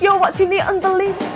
You're watching the unbelievable...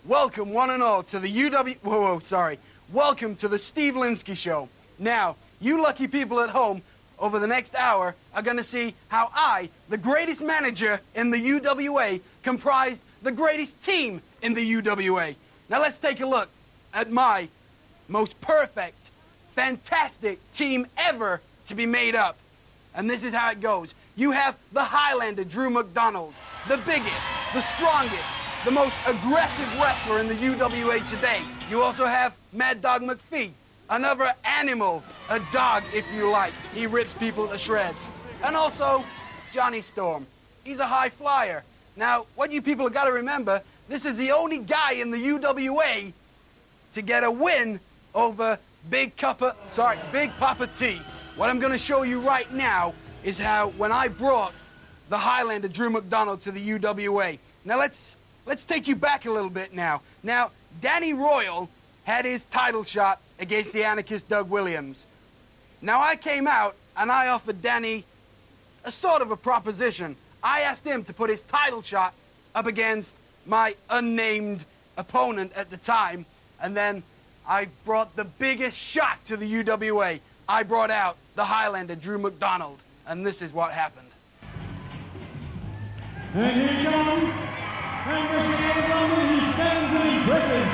Welcome, one and all, to the Welcome to the Steve Lynskey Show. Now, you lucky people at home, over the next hour, are going to see how I, the greatest manager in the UWA, comprised the greatest team in the UWA. Now, let's take a look at my most perfect, fantastic team ever to be made up. And this is how it goes. You have the Highlander, Drew McDonald, the biggest, the strongest, the most aggressive wrestler in the UWA today. You also have Mad Dog McPhee, another animal, a dog if you like. He rips people to shreds. And also, Johnny Storm. He's a high flyer. Now, what you people have got to remember, this is the only guy in the UWA to get a win over Big Papa T. What I'm going to show you right now is how, when I brought the Highlander, Drew McDonald, to the UWA. Now, let's take you back a little bit now. Now, Danny Royal had his title shot against the anarchist Doug Williams. Now, I came out and I offered Danny a sort of a proposition. I asked him to put his title shot up against my unnamed opponent at the time, and then I brought the biggest shock to the UWA. I brought out the Highlander, Drew McDonald, and this is what happened. And here comes, and representing London, he stands an impressive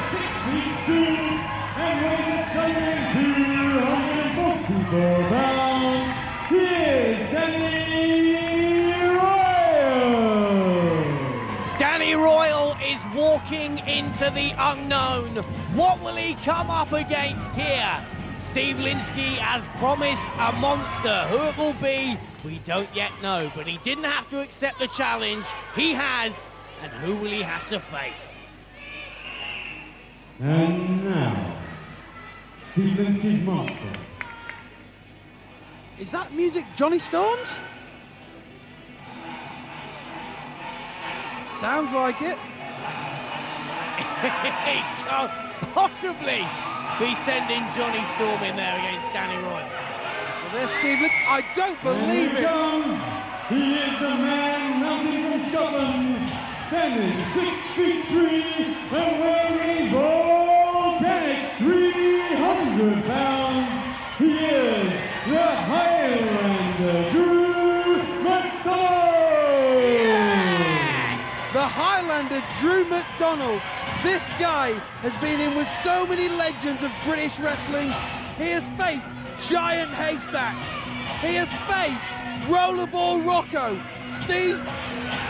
6'2" and weighs coming 244 pounds. Here's Danny Royal. Danny Royal is walking into the unknown. What will he come up against here? Steve Lynskey has promised a monster. Who it will be, we don't yet know, but he didn't have to accept the challenge. He has, and who will he have to face? And now, Steve Lynskey's monster. Is that music Johnny Storm's? Sounds like it. He can't possibly be sending Johnny Storm in there against Danny Royal. Well, there's Steve Lynskey. I don't believe it. Comes. He is the man mounting from Scotland, standing 6'3" and weighing volcanic 300 pounds. He is the Highlander, Drew McDonald. Yes! The Highlander, Drew McDonald. This guy has been in with so many legends of British wrestling. He has faced giant haystacks. He has faced Rollerball Rocco. Steve,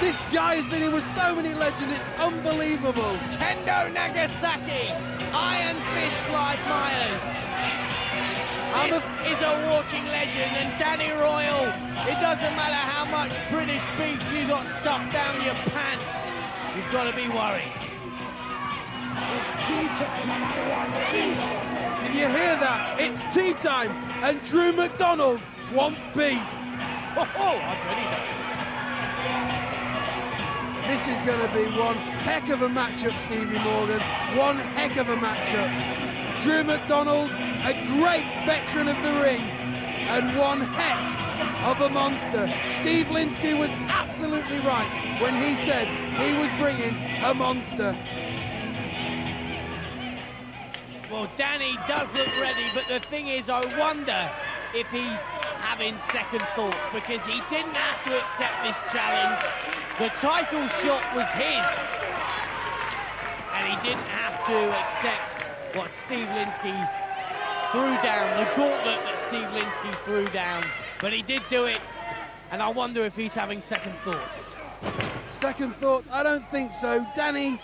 this guy has been in with so many legends, it's unbelievable. Kendo Nagasaki, Iron Fist Clive Myers. This is a walking legend, and Danny Royal, it doesn't matter how much British beef you got stuffed down your pants, you've got to be worried. Did you hear that? It's tea time, and Drew McDonald wants beef. Oh, I've already done. This is going to be one heck of a matchup, Stevie Morgan. One heck of a matchup. Drew McDonald, a great veteran of the ring, and one heck of a monster. Steve Lynskey was absolutely right when he said he was bringing a monster. Well, Danny does look ready, but the thing is, I wonder if he's having second thoughts, because he didn't have to accept this challenge. The title shot was his, and he didn't have to accept what Steve Lynskey threw down, the gauntlet that Steve Lynskey threw down. But he did do it, and I wonder if he's having second thoughts. Second thoughts? I don't think so. Danny,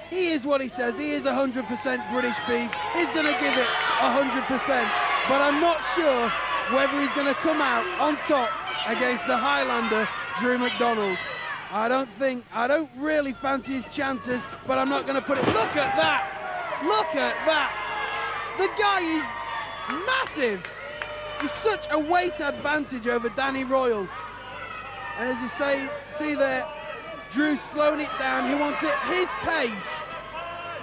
he is what he says. He is 100% British beef. He's going to give it 100%. But I'm not sure whether he's going to come out on top against the Highlander, Drew McDonald. I don't really fancy his chances, but I'm not going to put it. Look at that! Look at that! The guy is massive! There's such a weight advantage over Danny Royal. And as you see there, Drew's slowing it down. He wants it his pace.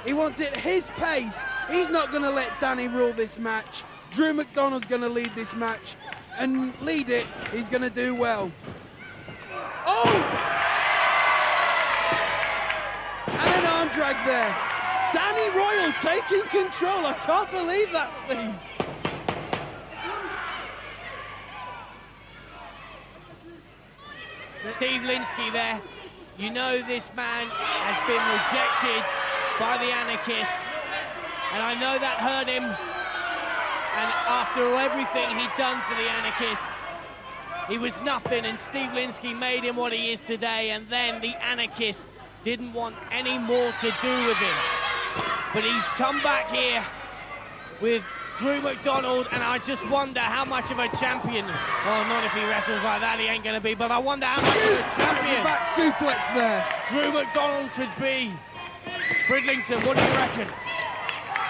He wants it his pace. He's not going to let Danny rule this match. Drew McDonald's going to lead this match. And lead it, he's going to do well. Oh! And an arm drag there. Danny Royal taking control. I can't believe that, Steve. Steve Lynskey there. You know this man has been rejected by the Anarchist, and I know that hurt him. And after everything he'd done for the Anarchist, he was nothing, and Steve Lynskey made him what he is today, and then the Anarchist didn't want any more to do with him. But he's come back here with Drew McDonald, and I just wonder how much of a champion, well, not if he wrestles like that, he ain't going to be, but I wonder how much of a champion back suplex there. Drew McDonald could be. Bridlington, what do you reckon?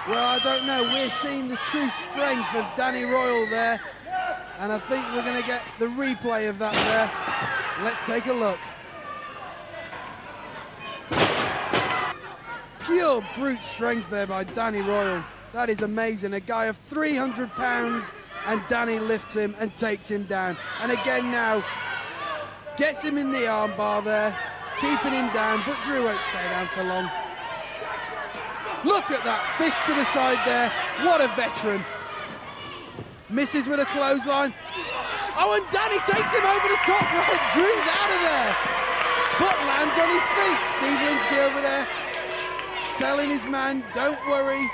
Well, I don't know. We're seeing the true strength of Danny Royal there, and I think we're going to get the replay of that there. Let's take a look. Pure brute strength there by Danny Royal. That is amazing. A guy of 300 pounds, and Danny lifts him and takes him down. And again now, gets him in the armbar there, keeping him down, but Drew won't stay down for long. Look at that fist to the side there. What a veteran. Misses with a clothesline. Oh, and Danny takes him over the top rope. Drew's out of there, but lands on his feet. Steve Lynskey over there telling his man, don't worry.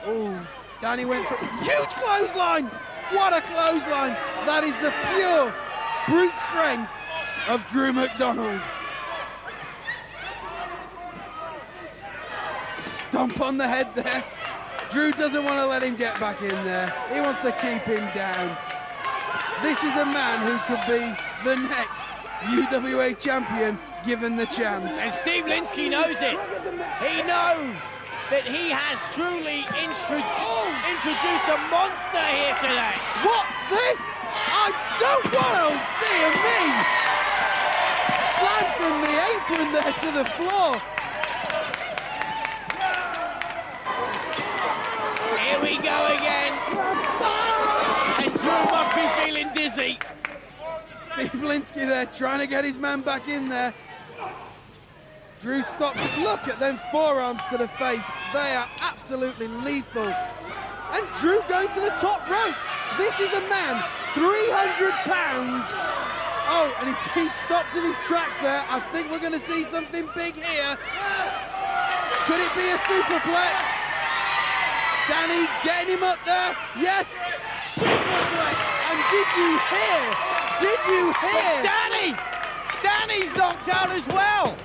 Oh, Danny went for huge clothesline. What a clothesline. That is the pure brute strength of Drew McDonald. Stomp on the head there. Drew doesn't want to let him get back in there. He wants to keep him down. This is a man who could be the next UWA champion given the chance. And Steve Lynskey knows it. He knows that he has truly introduced a monster here today. What's this? I don't want to, dear me. Slam from the apron there to the floor. Here we go again. And Drew must be feeling dizzy. Steve Lynskey there trying to get his man back in there. Drew stops it. Look at them forearms to the face. They are absolutely lethal. And Drew going to the top rope. This is a man, 300 pounds. Oh, and he's been stopped in his tracks there. I think we're going to see something big here. Could it be a superplex? Danny getting him up there. Yes, superplex. And did you hear? Danny's knocked out as well.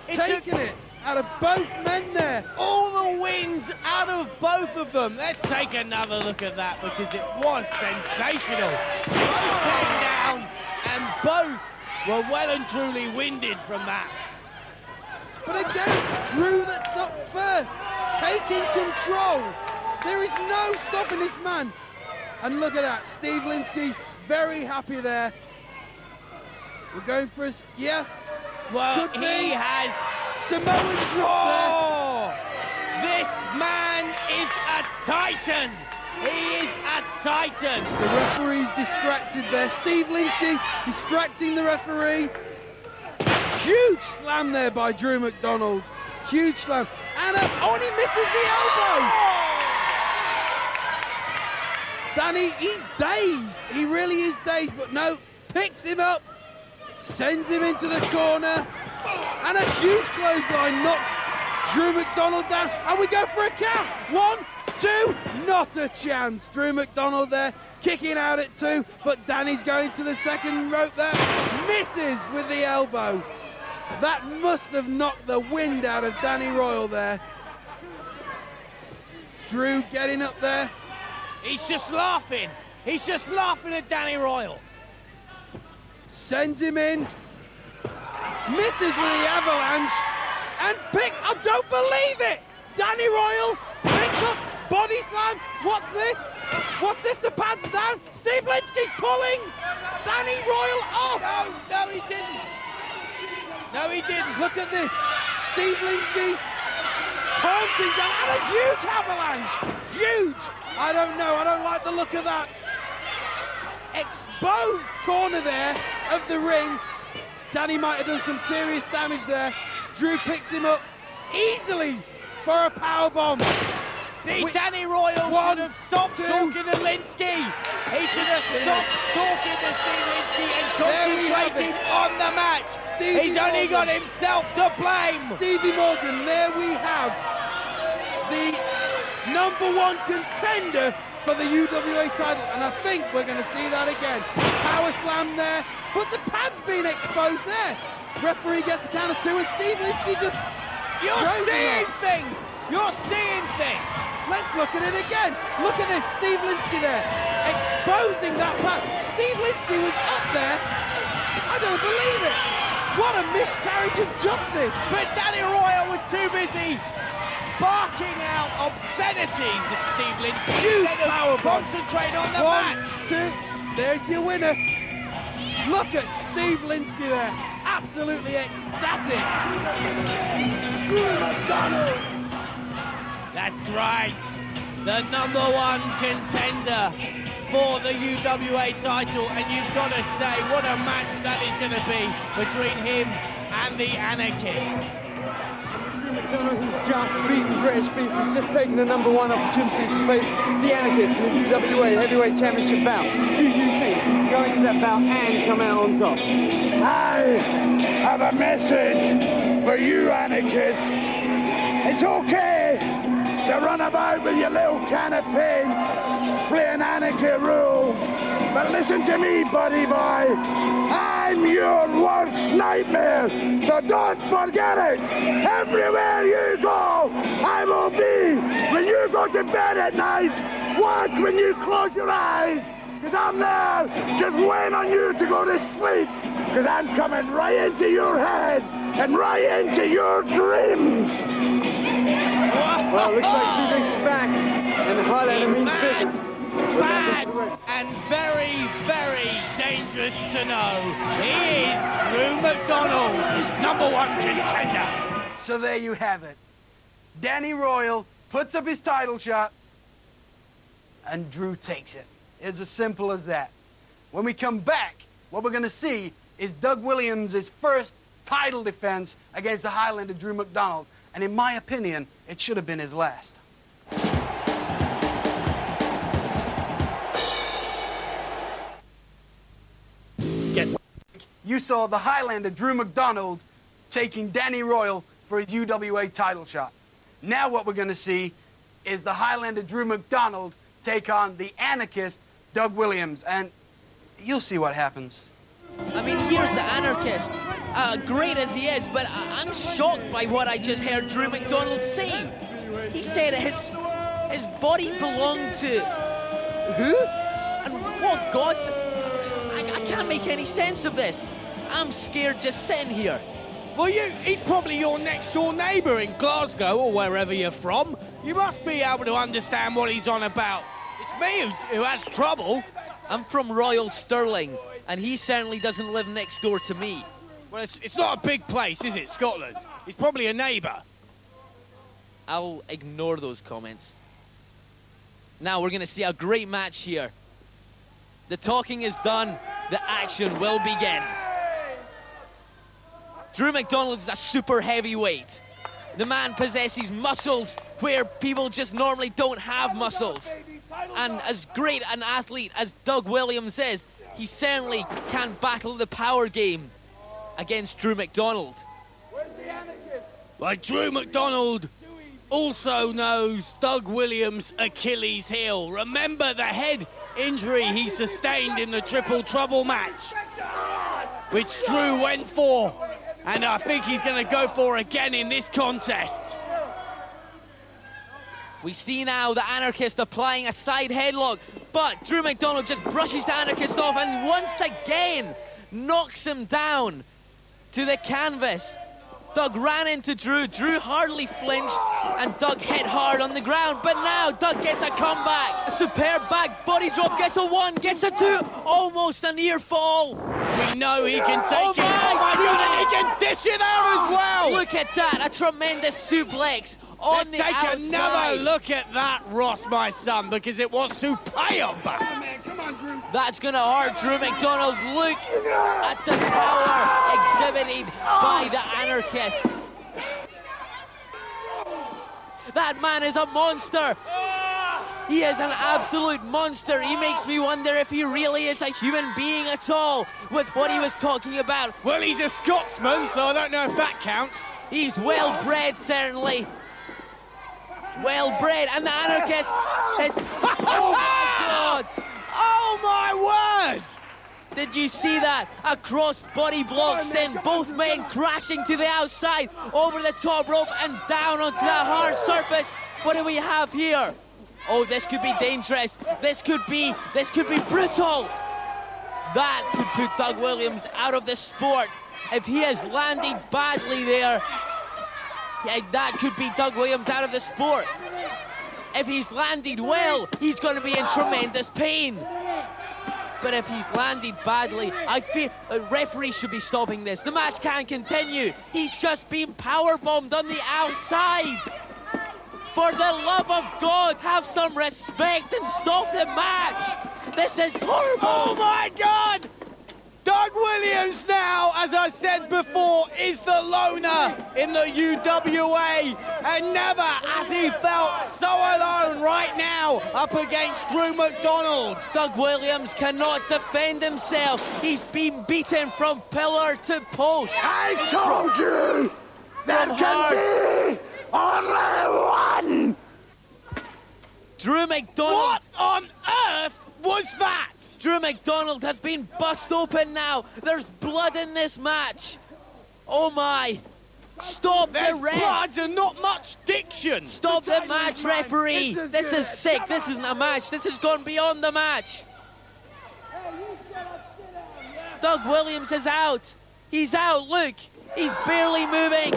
Taking it out of both men there. All the wind out of both of them. Let's take another look at that because it was sensational. Both came down and both were well and truly winded from that. But again, it's Drew that's up first, taking control. There is no stopping this man. And look at that, Steve Lynskey very happy there. We're going for a, yes. Well, could he be. has... Samoan drop This man is a titan. He is a titan. there. The referee's distracted there. Steve Lynskey distracting the referee. Huge slam there by Drew McDonald. Huge slam. And he misses the elbow. Danny, he's dazed. He really is dazed, but no, picks him up, sends him into the corner, and a huge clothesline knocks Drew McDonald down, and we go for a count. 1, 2, not a chance. Drew McDonald there, kicking out at 2, but Danny's going to the second rope there, misses with the elbow. That must have knocked the wind out of Danny Royal there. Drew getting up there. He's just laughing. He's just laughing at Danny Royal. Sends him in, misses with the avalanche, and picks, I don't believe it! Danny Royal picks up body slam. What's this? What's this? The pad's down. Steve Lynskey pulling Danny Royal off. No, he didn't. No, he didn't. Look at this. Steve Lynskey taunting down, and a huge avalanche. Huge. I don't know. I don't like the look of that. Exposed corner there of the ring. Danny might have done some serious damage there. Drew picks him up easily for a powerbomb. See, Danny Royal should have stopped talking to Lynskey. He should have stopped talking to Steve Lynskey and concentrated on the match. He's only got himself to blame. Stevie Morgan, there we have the #1 contender for the UWA title, and I think we're going to see that again. Power slam there, but the pad's been exposed there. Referee gets a count of 2, and Steve Lynskey just... You're seeing things! You're seeing things! Let's look at it again. Look at this, Steve Lynskey there, exposing that pad. Steve Lynskey was up there. I don't believe it. What a miscarriage of justice. But Danny Royal was too busy barking out obscenities at Steve Lynskey. Huge powerbomb. Concentrate on the 1, match. 2, there's your winner. Look at Steve Lynskey there, absolutely ecstatic. Drew McDonald. That's right, the #1 contender for the UWA title, and you've got to say what a match that is going to be between him and the Anarchist. Drew McDonald, who's just beaten British Beef, has just taken the #1 opportunity to face the Anarchist in the UWA Heavyweight Championship bout. Do you think go into that bout and come out on top? I have a message for you, Anarchists. It's okay to run about with your little can of paint, playing anarchy rules. But listen to me, buddy boy. I'm your worst nightmare, so don't forget it. Everywhere you go, I will be. When you go to bed at night, watch when you close your eyes, because I'm there just waiting on you to go to sleep, because I'm coming right into your head and right into your dreams. Well, looks like Steve Lynskey's back, and the Highlander means business. Bad and very, very dangerous to know. He is Drew McDonald, #1 contender. So there you have it. Danny Royal puts up his title shot, and Drew takes it. It's as simple as that. When we come back, what we're going to see is Doug Williams' first title defense against the Highlander Drew McDonald. And in my opinion, it should have been his last. You saw the Highlander Drew McDonald taking Danny Royal for his UWA title shot. Now what we're going to see is the Highlander Drew McDonald take on the Anarchist Doug Williams, and you'll see what happens. I mean, here's the Anarchist, great as he is, but I'm shocked by what I just heard Drew McDonald say. He said his body belonged to who? And what God? I can't make any sense of this. I'm scared just sitting here. Well, he's probably your next-door neighbour in Glasgow or wherever you're from. You must be able to understand what he's on about. It's me who has trouble. I'm from Royal Stirling, and he certainly doesn't live next door to me. Well, it's not a big place, is it, Scotland? He's probably a neighbour. I'll ignore those comments. Now we're going to see a great match here. The talking is done. The action will begin. Drew McDonald is a super heavyweight. The man possesses muscles where people just normally don't have muscles. And as great an athlete as Doug Williams is, he certainly can battle the power game against Drew McDonald. Well, Drew McDonald also knows Doug Williams' Achilles heel. Remember the head injury he sustained in the Triple Trouble match, which Drew went for, and I think he's going to go for again in this contest. We see now the Anarchist applying a side headlock, but Drew McDonald just brushes the Anarchist off and once again knocks him down to the canvas. Doug ran into Drew. Drew hardly flinched, and Doug hit hard on the ground, but now Doug gets a comeback. A superb back body drop, gets a 1, gets a 2, almost a near fall. We know he can take it. My, Oh my God, and he can dish it out as well. Look at that, a tremendous suplex on Let's the take outside. another look at that, Ross, my son, because it was superb. Come on, Drew. That's going to hurt Drew McDonald. Look at the power exhibited by the Anarchist. That man is a monster. He is an absolute monster. He makes me wonder if he really is a human being at all with what he was talking about. Well, he's a Scotsman, so I don't know if that counts. He's well-bred, certainly. Well-bred, and the Anarchist, it's... Oh, my God! Oh, my word! Did you see that? A cross-body block sent both men crashing to the outside, over the top rope and down onto that hard surface. What do we have here? Oh, this could be dangerous. This could be brutal. That could put Doug Williams out of the sport. If he has landed badly there, yeah, that could be Doug Williams out of the sport. If he's landed well, he's going to be in tremendous pain. But if he's landed badly, I feel a referee should be stopping this. The match can't continue. He's just been powerbombed on the outside. For the love of God, have some respect and stop the match. This is horrible. Oh, my God! Doug Williams now, as I said before, is the loner in the UWA, and never has he felt so alone right now up against Drew McDonald. Doug Williams cannot defend himself. He's been beaten from pillar to post. I told you there can be only one. Drew McDonald. What on earth was that? Drew McDonald has been bust open now. There's blood in this match. Oh my. Stop There's the ref. blood and not much diction. Stop the match, referee. This is sick. This isn't a match. This has gone beyond the match. Doug Williams is out. He's out, look. He's barely moving.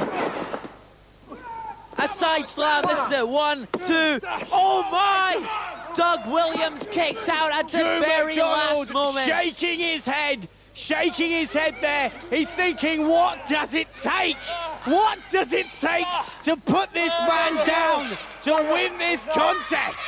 A side slam. This is it. 1, 2. Oh my! Doug Williams kicks out at the Drew very McDonald last moment. shaking his head there. He's thinking, what does it take? What does it take to put this man down, to win this contest?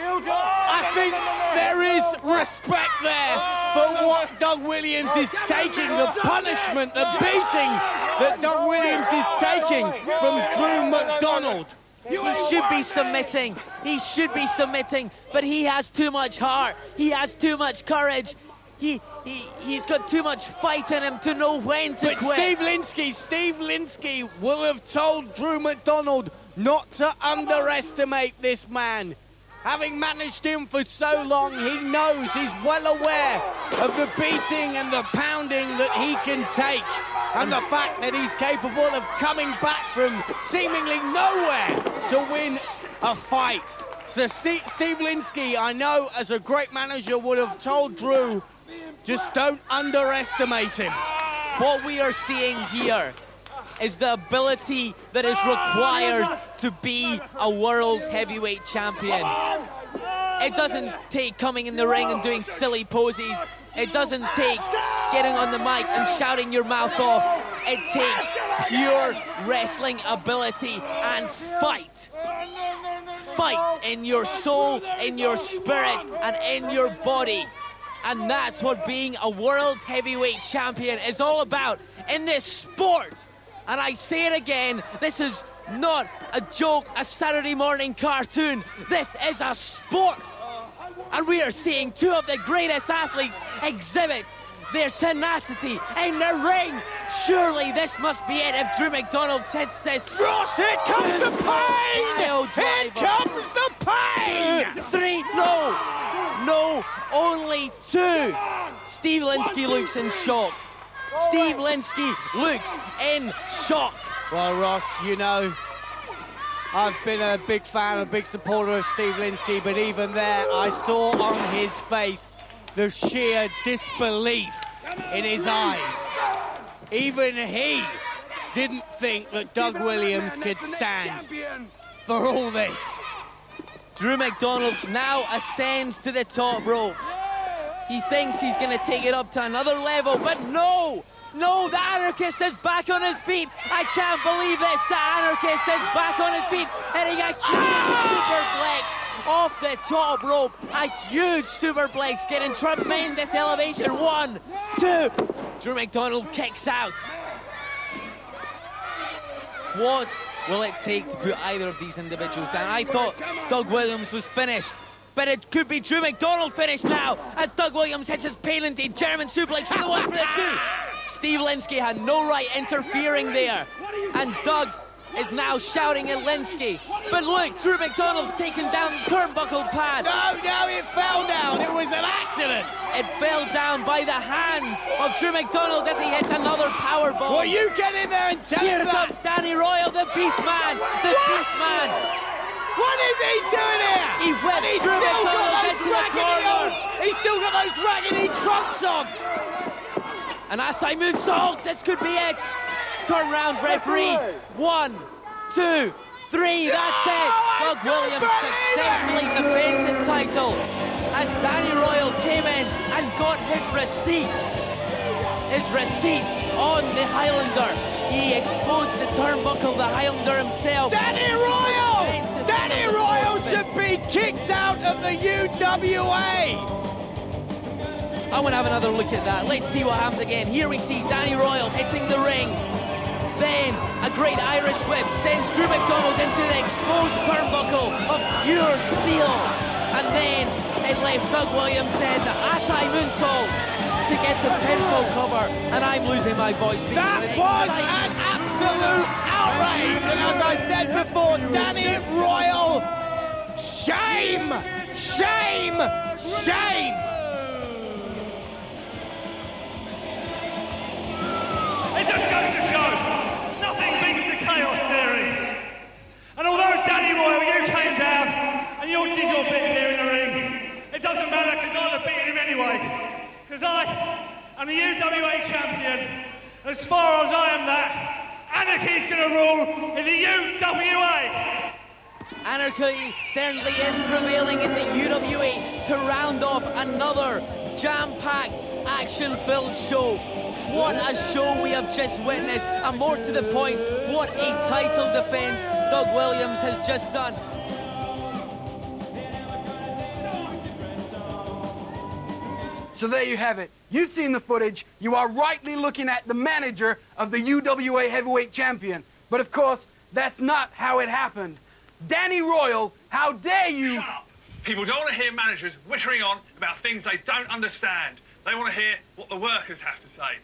I think there is respect there for what Doug Williams is taking, the punishment, the beating that Doug Williams is taking from Drew McDonald. He should be submitting. He should be submitting, but he has too much heart. He has too much courage. He's got too much fight in him to know when to quit. Steve Lynskey will have told Drew McDonald not to underestimate this man. Having managed him for so long, he knows, he's well aware of the beating and the pounding that he can take, and the fact that he's capable of coming back from seemingly nowhere to win a fight. So Steve Lynskey, I know, as a great manager, would have told Drew, just don't underestimate him. What we are seeing here is the ability that is required to be a world heavyweight champion. It doesn't take coming in the ring and doing silly poses. It doesn't take getting on the mic and shouting your mouth off. It takes pure wrestling ability and fight. Fight in your soul, in your spirit, and in your body. And that's what being a world heavyweight champion is all about in this sport. And I say it again, this is not a joke, a Saturday morning cartoon. This is a sport. And we are seeing two of the greatest athletes exhibit their tenacity in the ring. Surely this must be it if Drew McDonald hits this. Ross, here comes the pain! Here comes the pain! 3, no, only 2. Steve Lynskey looks in shock. Steve Lynskey looks in shock. Well, Ross, you know, I've been a big fan, a big supporter of Steve Lynskey, but even there, I saw on his face the sheer disbelief in his eyes. Even he didn't think that Doug Williams could stand for all this. Drew McDonald now ascends to the top rope. He thinks he's going to take it up to another level, but no! No, the Anarchist is back on his feet. I can't believe this. The Anarchist is back on his feet, hitting a huge superplex off the top rope. A huge superplex, getting tremendous elevation. 1, 2. Drew McDonald kicks out. What will it take to put either of these individuals down? I thought Doug Williams was finished, but it could be Drew McDonald finished now as Doug Williams hits his patented German suplex for the 1, for the 2. Steve Lynskey had no right interfering there, and Doug is now shouting at Lynskey. But look, Drew McDonald's taken down the turnbuckle pad. No, it fell down. It was an accident. It fell down by the hands of Drew McDonald as he hits another power bomb. Well, you get in there and tell Here him that. comes Danny Royal, the beef man. The beef man. What is he doing here? He went He's Drew still McDonald got into those the raggedy corner. He's still got those raggedy trunks on. And as I moonsault, this could be it. Turn round, referee. 1, 2, 3, that's it. Doug Williams successfully defends his title as Danny Royal came in and got his receipt on the Highlander. He exposed the turnbuckle, the Highlander himself. Danny Royal should be kicked out of the UWA. I want to have another look at that. Let's see what happens again. Here we see Danny Royal hitting the ring. Then a great Irish whip sends Drew McDonald into the exposed turnbuckle of pure steel. And then it left Doug Williams then the Asai moonsault to get the pinfall cover. And I'm losing my voice. That was an absolute outrage. And as I said before, Danny Royal, shame, shame, shame. It just goes to show, nothing beats the chaos theory. And although Danny Royal, you came down and you did your bit here in the ring, it doesn't matter because I'd have beaten him anyway. Because I am the UWA champion. As far as I am that, anarchy's going to rule in the UWA. Anarchy certainly is prevailing in the UWA to round off another jam-packed, action-filled show. What a show we have just witnessed, and more to the point, what a title defense Doug Williams has just done. So there you have it. You've seen the footage. You are rightly looking at the manager of the UWA Heavyweight Champion. But of course, that's not how it happened. Danny Royal, how dare you? Shut up. People don't want to hear managers wittering on about things they don't understand. They want to hear what the workers have to say.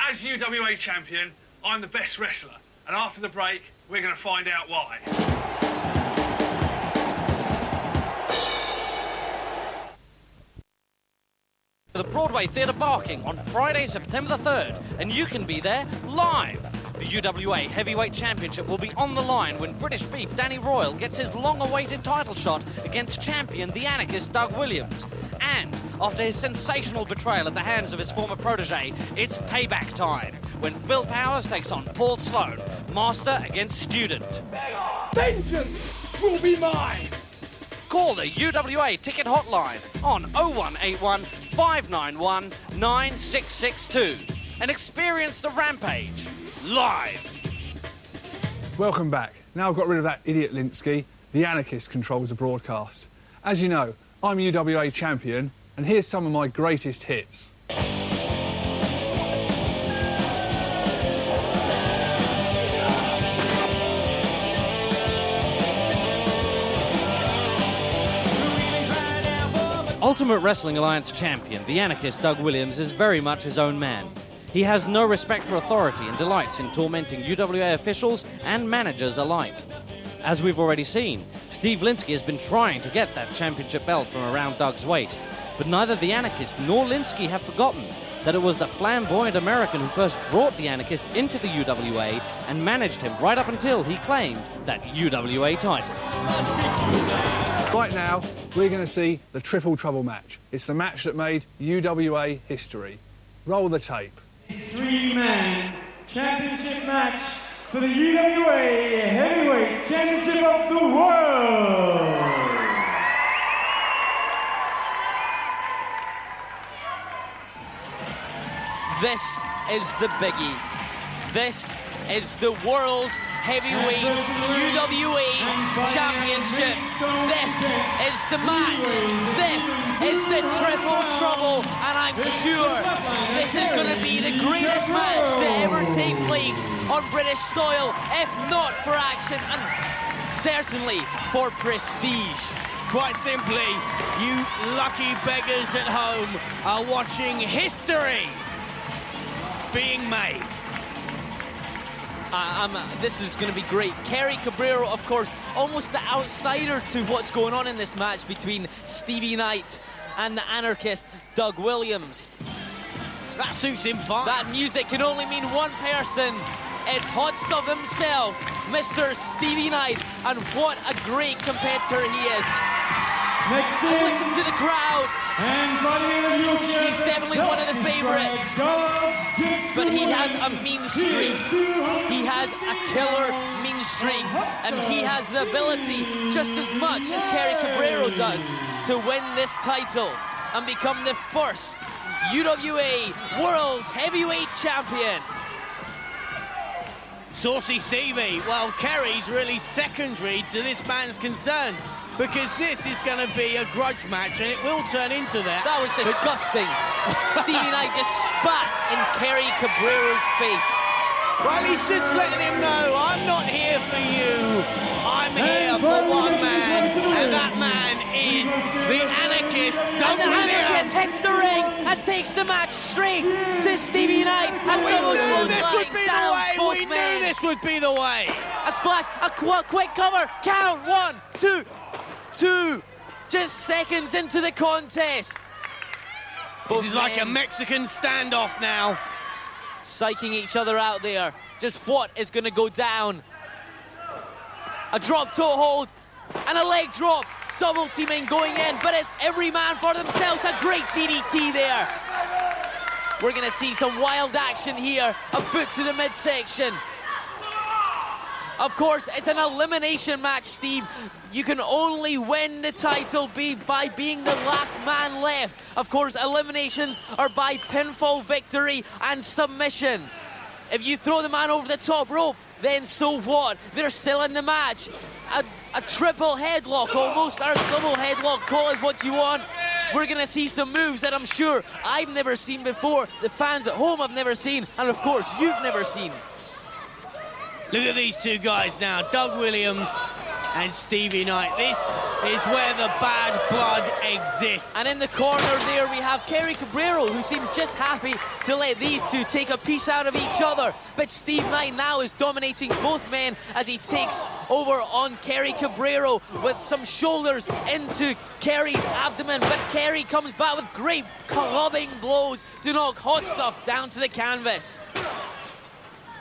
As UWA champion, I'm the best wrestler. And after the break, we're going to find out why. The Broadway Theatre Barking on Friday, September the 3rd, and you can be there live. The UWA Heavyweight Championship will be on the line when British Beef Danny Royal gets his long-awaited title shot against champion the anarchist Doug Williams. And after his sensational betrayal at the hands of his former protege, it's payback time when Phil Powers takes on Paul Sloan, master against student. Vengeance will be mine. Call the UWA ticket hotline on 0181 591 9662 and experience the Rampage live. Welcome back. Now I've got rid of that idiot Lynskey, the anarchist controls the broadcast. As you know, I'm UWA champion, and here's some of my greatest hits. Ultimate Wrestling Alliance champion, the anarchist Doug Williams, is very much his own man. He has no respect for authority and delights in tormenting UWA officials and managers alike. As we've already seen, Steve Lynskey has been trying to get that championship belt from around Doug's waist, but neither the anarchist nor Lynskey have forgotten that it was the flamboyant American who first brought the anarchist into the UWA and managed him right up until he claimed that UWA title. Right now, we're going to see the Triple Trouble match. It's the match that made UWA history. Roll the tape. Three-man championship match for the UWA Heavyweight Championship of the World. This is the biggie. This is the World Heavyweight UWA Championship. This is the match. This is the triple trouble, and I'm sure this is going to be the greatest match to ever take place on British soil, if not for action, and certainly for prestige. Quite simply, you lucky beggars at home are watching history being made. This is going to be great. Kerry Cabrero, of course, almost the outsider to what's going on in this match between Stevie Knight and the anarchist Doug Williams. That suits him fine. That music can only mean one person. It's Hot Stuff himself, Mr. Stevie Knight, and what a great competitor he is. Next and listen to the crowd. He's definitely one of the favourites. But he has a mean streak. He has a killer mean streak. And he has the ability, just as much as Kerry Cabrero does, to win this title and become the first UWA World Heavyweight Champion. Saucy Stevie, well, Kerry's really secondary to this man's concerns, because this is going to be a grudge match, and it will turn into that. That was disgusting. Stevie Knight just spat in Kerry Cabrero's face. Well, he's just letting him know, I'm not here for you. I'm here for one man, and that man is the anarchist. And the anarchist hits the ring and takes the match straight to Stevie Knight. And we knew this would be the way. We knew this would be the way. A splash, a quick cover. Count, 1, 2, 2. Just seconds into the contest. This is like a Mexican standoff now. Psyching each other out there. Just what is going to go down? A drop toe hold and a leg drop. Double teaming going in, but it's every man for themselves. A great DDT there. We're going to see some wild action here. A boot to the midsection. Of course, it's an elimination match, Steve. You can only win the title by being the last man left. Of course, eliminations are by pinfall victory and submission. If you throw the man over the top rope, then so what? They're still in the match. A triple headlock almost, or a double headlock, call it what you want. We're going to see some moves that I'm sure I've never seen before, the fans at home have never seen, and of course, you've never seen. Look at these two guys now, Doug Williams and Stevie Knight. This is where the bad blood exists. And in the corner there we have Kerry Cabrero, who seems just happy to let these two take a piece out of each other. But Steve Knight now is dominating both men as he takes over on Kerry Cabrero with some shoulders into Kerry's abdomen. But Kerry comes back with great clubbing blows to knock Hot Stuff down to the canvas.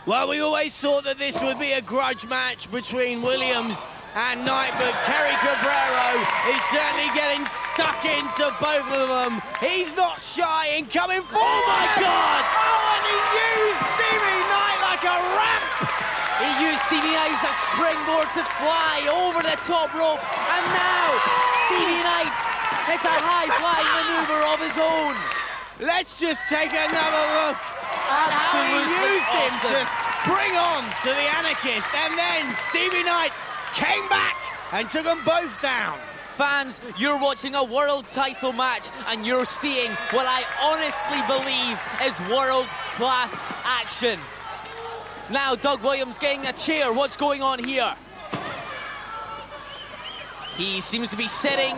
Well, we always thought that this would be a grudge match between Williams and Knight, but Kerry Cabrero is certainly getting stuck into both of them. He's not shy in coming forward. Oh, my God! Oh, and he used Stevie Knight like a ramp. He used Stevie Knight as a springboard to fly over the top rope. And now, Stevie Knight hits a high-flying maneuver of his own. Let's just take another look at how he used him to spring on to the anarchist, and then Stevie Knight came back and took them both down. Fans, you're watching a world title match and you're seeing what I honestly believe is world-class action. Now Doug Williams getting a chair. What's going on here? He seems to be sitting.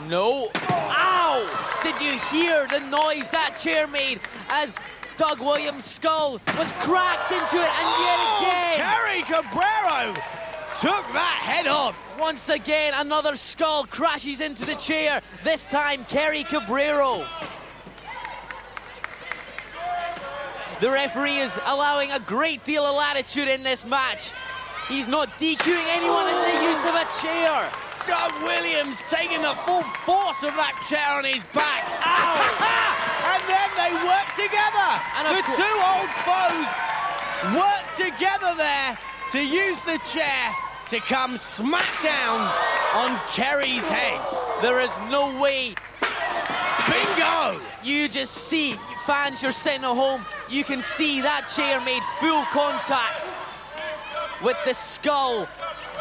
No. Ow! Did you hear the noise that chair made as Doug Williams' skull was cracked into it, and yet again... Kerry Cabrero took that head on. Once again, another skull crashes into the chair, this time Kerry Cabrero. The referee is allowing a great deal of latitude in this match. He's not DQing anyone in the use of a chair. Doug Williams taking the full force of that chair on his back. Ow! And then they work together. And the two old foes work together there to use the chair to come smack down on Kerry's head. There is no way. Bingo! You just see, fans, you're sitting at home, you can see that chair made full contact with the skull.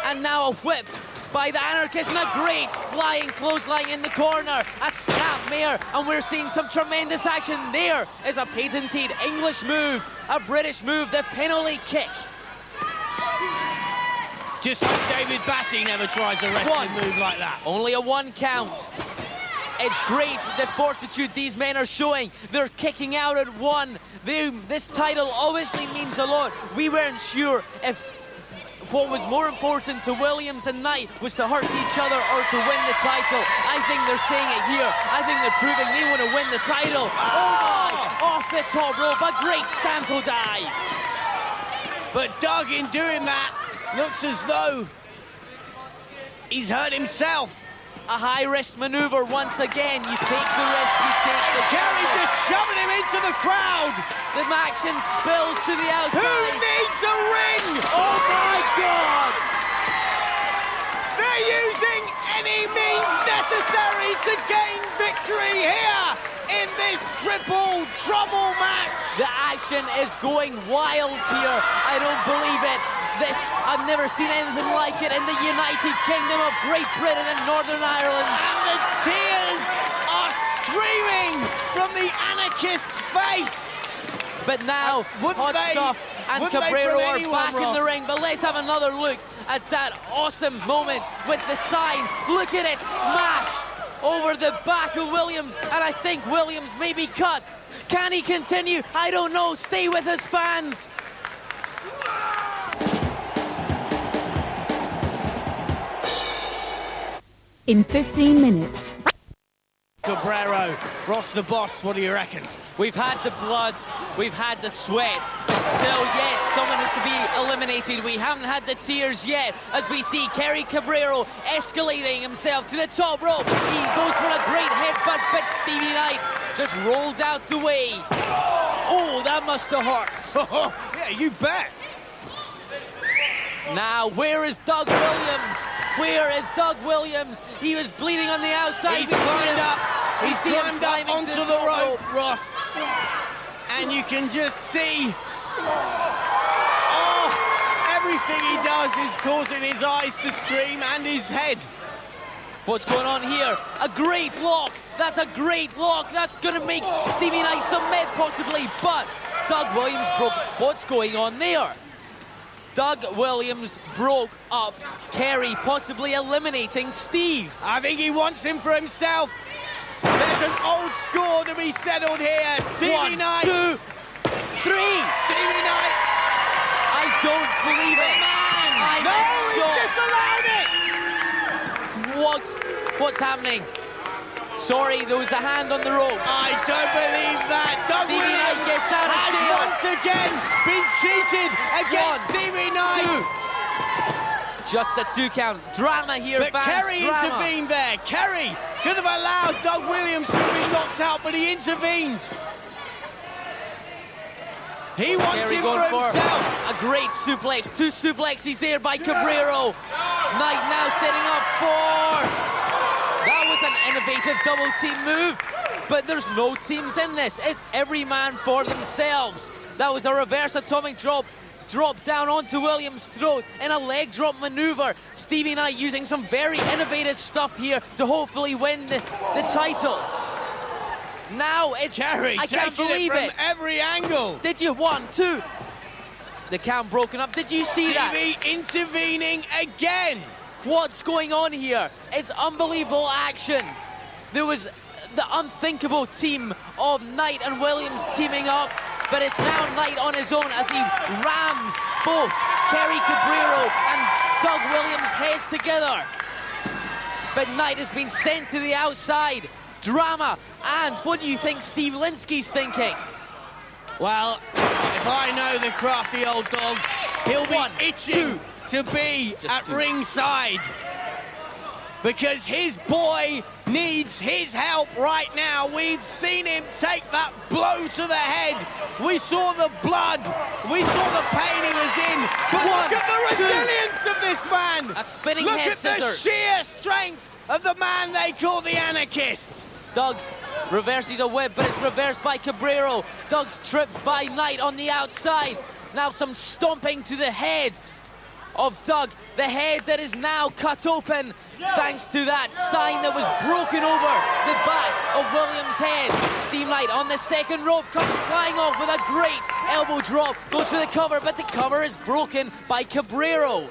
And now a whip by the Anarchist, and a great flying clothesline in the corner. A snapmare, and we're seeing some tremendous action. There is a patented English move, a British move, the penalty kick. Just hope David Batty never tries a wrestling move like that. Only a 1 count. It's great the fortitude these men are showing. They're kicking out at 1. This title obviously means a lot. We weren't sure if what was more important to Williams and Knight was to hurt each other or to win the title. I think they're saying it here. I think they're proving they want to win the title. Oh my! Off the top rope, a great Santo dive. But Doug, in doing that, looks as though he's hurt himself. A high-risk maneuver once again. You take the risk, you take the... Kerry just shoving him into the crowd. The action spills to the outside. Who needs a ring? Oh my God! They're using any means necessary to gain victory here in this triple trouble match. The action is going wild here. I don't believe it. I've never seen anything like it in the United Kingdom of Great Britain and Northern Ireland. And the tears are streaming from the Anarchist's face. But now, Hot Stuff and Cabrero are back in the ring. But let's have another look at that awesome moment with the sign. Look at it smash over the back of Williams. And I think Williams may be cut. Can he continue? I don't know. Stay with us, fans. In 15 minutes. Cabrero, Ross the Boss, what do you reckon? We've had the blood, we've had the sweat, but still yet someone has to be eliminated. We haven't had the tears yet as we see Kerry Cabrero escalating himself to the top rope. He goes for a great headbutt, but Stevie Knight just rolled out the way. Oh, that must have hurt. Yeah, you bet. Now, where is Doug Williams? Where is Doug Williams? He was bleeding on the outside. He's climbed up. He's climbed up onto the rope, Ross. And you can just see, everything he does is causing his eyes to stream and his head. What's going on here? A great lock. That's a great lock. That's going to make Stevie Knight submit possibly, but Doug Williams broke. What's going on there? Doug Williams broke up Kerry, possibly eliminating Steve. I think he wants him for himself. There's an old score to be settled here. Stevie Knight. 1, 2, 3. Stevie Knight. I don't believe it. No, he's disallowed it. What's happening? Sorry, there was a hand on the rope. I don't believe that. Doug Stevie Knight gets out of jail. Once again been cheated against Stevie Knight. 2. Just a 2 count. Drama here, but fans. Kerry intervened there. Kerry could have allowed Doug Williams to be knocked out, but he intervened. He wants Kerry him for himself. A great suplex. 2 suplexes there by Cabrero. Knight now setting up for... That was an innovative double team move, but there's no teams in this. It's every man for themselves. That was a reverse atomic drop down onto Williams' throat in a leg drop maneuver. Stevie Knight using some very innovative stuff here to hopefully win the title. Now it's Kerry. I can't believe it. From every angle. Did you? 1, 2. The count broken up. Did you see that? Stevie intervening again. What's going on here? It's unbelievable action. There was the unthinkable team of Knight and Williams teaming up, but it's now Knight on his own as he rams both Kerry Cabrero and Doug Williams' heads together. But Knight has been sent to the outside. Drama. And what do you think Steve Lynskey's thinking? Well, if I know the crafty old dog, he'll be itching to be at ringside, because his boy needs his help right now. We've seen him take that blow to the head. We saw the blood. We saw the pain he was in. But look at the resilience of this man. A spinning look head at scissors. the sheer strength of the man they call the Anarchist. Doug reverses a whip, but it's reversed by Cabrero. Doug's tripped by Knight on the outside. Now some stomping to the head of Doug. The head that is now cut open thanks to that sign that was broken over the back of Williams' head. Steve Knight on the second rope comes flying off with a great elbow drop. Goes for the cover, but the cover is broken by Cabrero.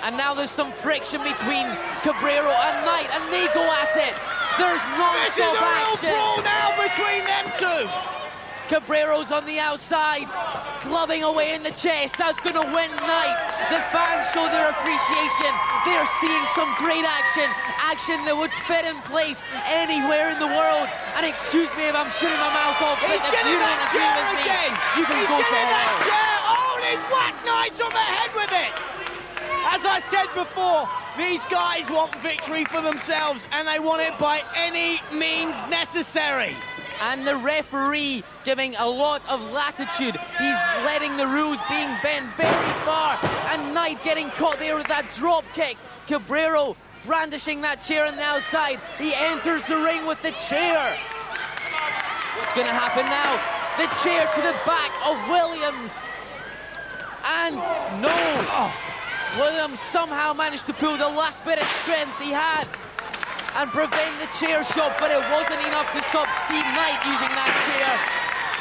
And now there's some friction between Cabrero and Knight, and they go at it. There's non-stop action. This is a real brawl now between them two. Cabrero's on the outside, clubbing away in the chest. That's going to win Knight. The fans show their appreciation. They are seeing some great action. Action that would fit in place anywhere in the world. And excuse me if I'm shooting my mouth off, but He's if you getting don't that agree chair with me, again. you can He's go to getting that hell. chair. Oh, and he's whacked Knight on the head with it. As I said before, these guys want victory for themselves, and they want it by any means necessary. And the referee giving a lot of latitude. He's letting the rules being bent very far. And Knight getting caught there with that drop kick. Cabrero brandishing that chair on the outside. He enters the ring with the chair. What's going to happen now? The chair to the back of Williams. And no. Williams somehow managed to pull the last bit of strength he had and prevent the chair shot, but it wasn't enough to stop Steve Knight using that chair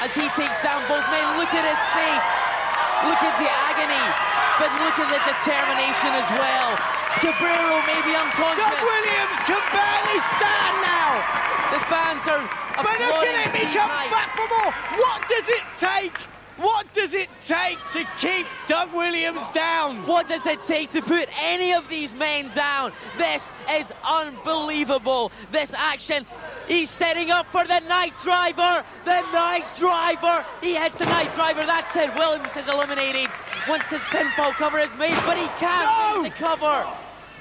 as he takes down both men. Look at his face. Look at the agony, but look at the determination as well. Cabrero may be unconscious. Doug Williams can barely stand now. The fans are But look applauding at him, he Steve comes Knight. back for more. What does it take? What does it take to keep Doug Williams down? What does it take to put any of these men down? This is unbelievable. This action. He's setting up for the Night Driver. The Night Driver. He hits the Night Driver. That's it. Williams is eliminated once his pinfall cover is made, but he can't make the cover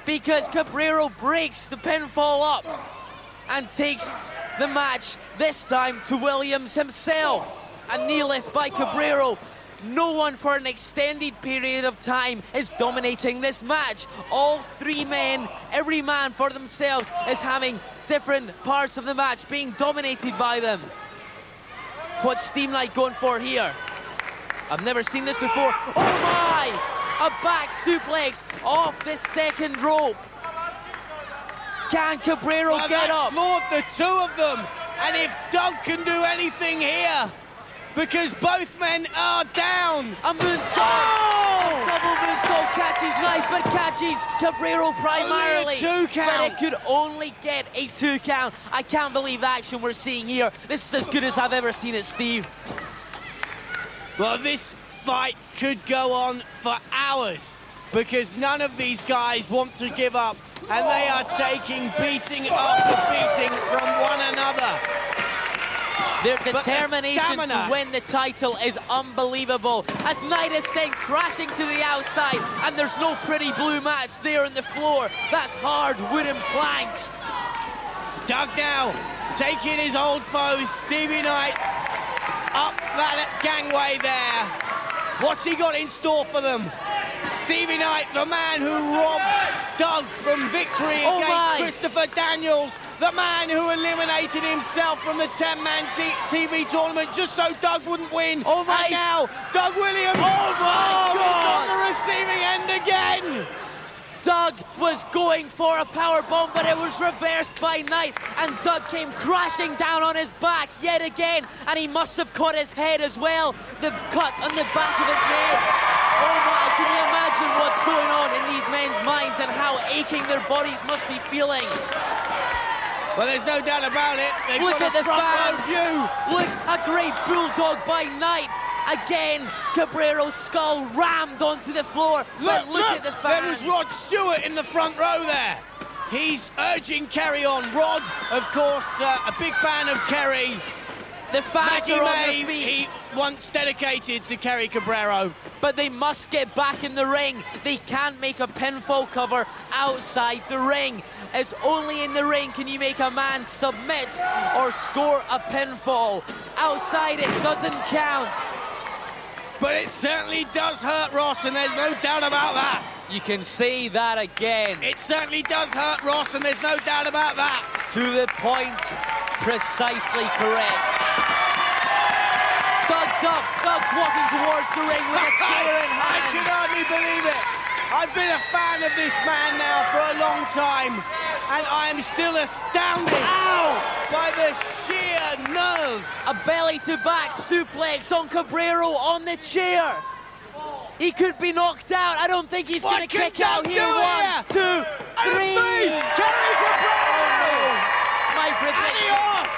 because Cabrero breaks the pinfall up and takes the match, this time to Williams himself. A knee lift by Cabrero. No one for an extended period of time is dominating this match. All three men, every man for themselves, is having different parts of the match being dominated by them. What's Steve Knight going for here? I've never seen this before. Oh my! A back suplex off the second rope. Can Cabrero get up? Floored the two of them. And if Doug can do anything here, because both men are down. A moonsault! Double moonsault catches Knight, but catches Cabrero primarily. Only a 2 count. But it could only get a 2 count. I can't believe the action we're seeing here. This is as good as I've ever seen it, Steve. Well, this fight could go on for hours because none of these guys want to give up, and they are taking beating after beating from one another. Their determination the to win the title is unbelievable. As Knight is sent crashing to the outside, and there's no pretty blue mats there on the floor. That's hard wooden planks. Doug now taking his old foe, Stevie Knight, up that gangway there. What's he got in store for them? Stevie Knight, the man who robbed Doug from victory against Christopher Daniels, the man who eliminated himself from the 10-man TV tournament just so Doug wouldn't win. Oh my! And now, Doug Williams, he's on the receiving end again. Doug was going for a power bomb, but it was reversed by Knight, and Doug came crashing down on his back yet again, and he must have caught his head as well. The cut on the back of his head. Oh my, can you imagine what's going on in these men's minds and how aching their bodies must be feeling? Well, there's no doubt about it. They've Look got at the front fan row view. Look, a great bulldog by Knight. Again, Cabrero's skull rammed onto the floor. Look at the fan. There was Rod Stewart in the front row there. He's urging Kerry on. Rod, of course, a big fan of Kerry. The fans are on their feet. He once dedicated to Kerry Cabrero. But they must get back in the ring. They can't make a pinfall cover outside the ring. is only in the ring can you make a man submit or score a pinfall. Outside it doesn't count. But it certainly does hurt, Ross, and there's no doubt about that. You can say that again. It certainly does hurt, Ross, and there's no doubt about that. To the point, precisely correct. Doug's up. Doug's walking towards the ring with a chair in hand. I can hardly believe it. I've been a fan of this man now for a long time, and I am still astounded by the sheer nerve. A belly-to-back suplex on Cabrero on the chair. He could be knocked out. I don't think he's going to kick out here. 1, 2, 3. Kerry Cabrero! My prediction. Adios!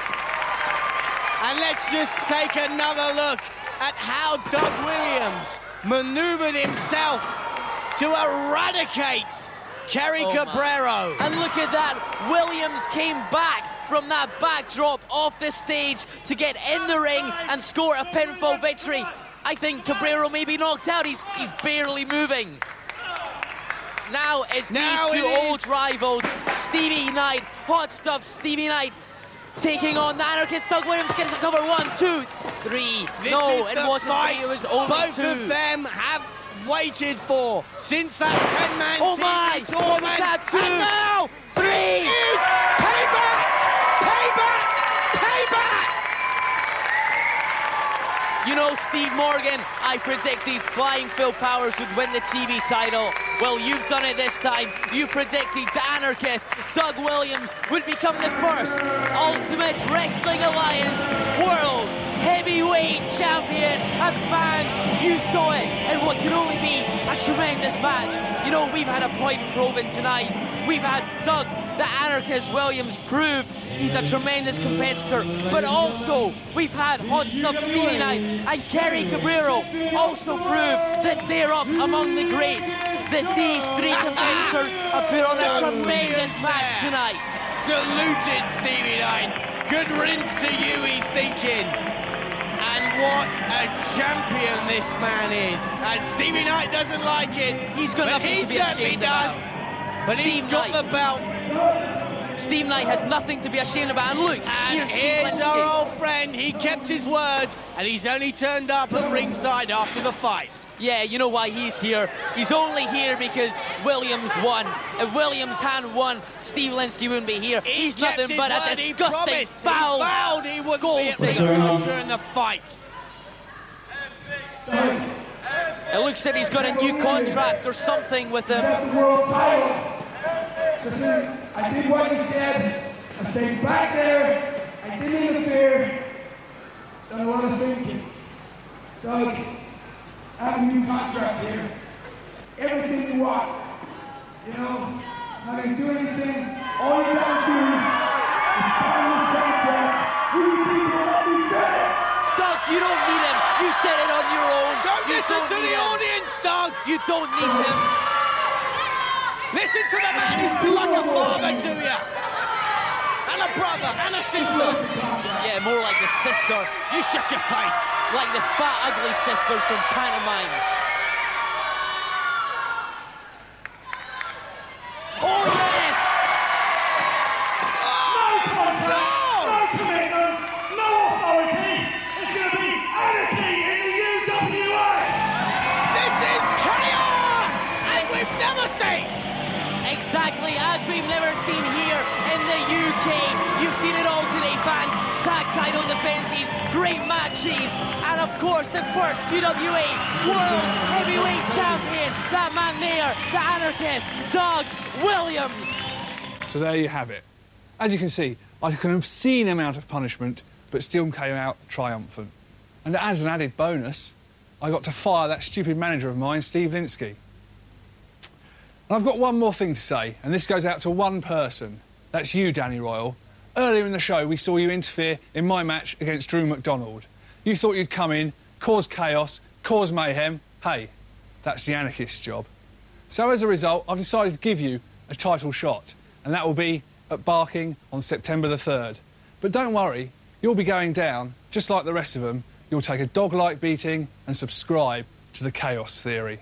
And let's just take another look at how Doug Williams manoeuvred himself to eradicate Kerry Cabrero. And look at that. Williams came back from that backdrop off the stage to get in the ring and score a pinfall victory. I think Cabrero may be knocked out. He's barely moving. Now it's these two old rivals, Stevie Knight, hot stuff Stevie Knight, taking on the anarchist. Doug Williams gets a cover. 1, 2, 3. No, it wasn't 3. It was only 2. Both of them have waited for since that 10-man TV tournament. What was that? 2, and now 3. Is payback! Payback! Payback! You know, Steve Morgan, I predicted Flying Phil Powers would win the TV title. Well, you've done it this time. You predicted the anarchist, Doug Williams, would become the first Ultimate Wrestling Alliance World Heavyweight Champion. And fans, you saw it in what could only be a tremendous match. You know, we've had a point proven tonight. We've had Doug, the anarchist Williams, prove he's a tremendous competitor. But also, we've had hot stuff Stevie Knight and Kerry Cabrero also prove that they're up among the greats. That these 3 competitors have put on a tremendous match tonight. Saluted, Stevie Knight. Good riddance to you, he's thinking. And what a champion this man is. And Stevie Knight doesn't like it. He's got nothing to be ashamed about. But he's got the belt. Steve Knight has nothing to be ashamed about. And look, here's our old friend. He kept his word, and he's only turned up at ringside after the fight. Yeah, you know why he's here. He's only here because Williams won. If Williams hadn't won, Steve Lynskey wouldn't be here. He's nothing but a disgusting, foul, he wouldn't gold be at ringside during the fight. It looks like he's got a new contract or something with him. Listen, I did what you said. I stayed back there. I didn't interfere. Don't know what I'm thinking. Doug, I have a new contract here. Everything you want. You know, not going to do anything. All you got to do is sign this contract. Who do you think will let me finish? Doug, you don't need him. You did it on your own. Don't listen to the audience, Doug. You don't need him. Listen to the man who's been like a father to you. And a brother and a sister. Yeah, more like the sister. You shut your face. Like the fat, ugly sisters from pantomime. Oh, yes! No contract, no commitments, no authority. It's going to be anarchy in the UWA. This is chaos, as we've never seen. Exactly, as we've never seen here in the UK. You've seen it all today, fans. Tag title defenses, great matches, and of course the first UWA World Heavyweight Champion, that man there, the anarchist, Doug Williams. So there you have it. As you can see, I took an obscene amount of punishment, but still came out triumphant. And as an added bonus, I got to fire that stupid manager of mine, Steve Lynskey. And I've got one more thing to say, and this goes out to one person. That's you, Danny Royal. Earlier in the show, we saw you interfere in my match against Drew McDonald. You thought you'd come in, cause chaos, cause mayhem. Hey, that's the anarchist's job. So as a result, I've decided to give you a title shot, and that will be at Barking on September the 3rd. But don't worry, you'll be going down, just like the rest of them. You'll take a dog-like beating and subscribe to the Chaos Theory.